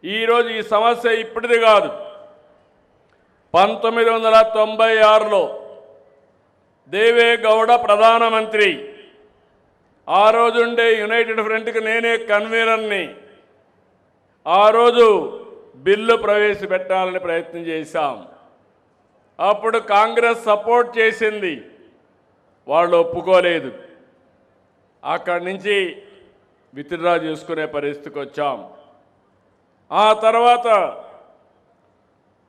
ఈరోజు ఈ సమస్య ఇప్పటిది కాదు. 1996లో దేవేగౌడ ప్రధానమంత్రి, ఆ రోజుండే యునైటెడ్ ఫ్రంట్కి నేనే కన్వీనర్ని. ఆ రోజు బిల్లు ప్రవేశపెట్టాలని ప్రయత్నం చేశాం. అప్పుడు కాంగ్రెస్ సపోర్ట్ చేసింది, వాళ్ళు ఒప్పుకోలేదు. అక్కడి నుంచి విత్డ్రా చేసుకునే పరిస్థితికి వచ్చాం. ఆ తర్వాత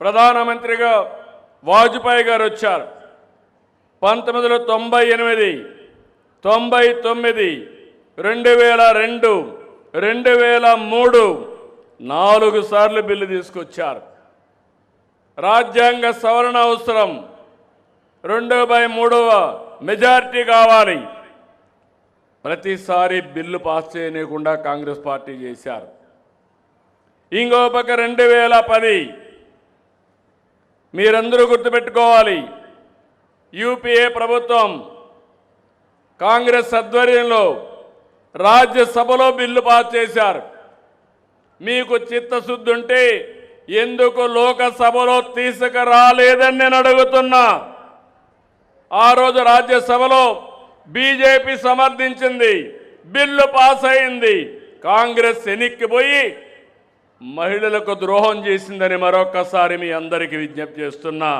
ప్రధానమంత్రిగా వాజ్పేయి గారు వచ్చారు. 1998, 99, 2002, 2003 4 సార్లు బిల్లు తీసుకొచ్చారు. రాజ్యాంగ సవరణ అవసరం, 2/3 మెజారిటీ కావాలి. ప్రతిసారి బిల్లు పాస్ చేయకుండా కాంగ్రెస్ పార్టీ చేశారు. ఇంకో పక్క 2010 మీరందరూ గుర్తుపెట్టుకోవాలి, యూపీఏ ప్రభుత్వం కాంగ్రెస్ ఆధ్వర్యంలో రాజ్యసభలో బిల్లు పాస్ చేశారు. మీకు చిత్తశుద్ధి ఉంటే ఎందుకు లోకసభలో తీసుకురాలేదని నేను అడుగుతున్నా. ఆ రోజు రాజ్యసభలో బీజేపీ సమర్థించింది, బిల్లు పాస్ అయింది. కాంగ్రెస్ ఎన్నిక్కిపోయి మహిళలకు ద్రోహం చేసిందని మరొక్కసారి మీ అందరికీ విజ్ఞప్తి చేస్తున్నా.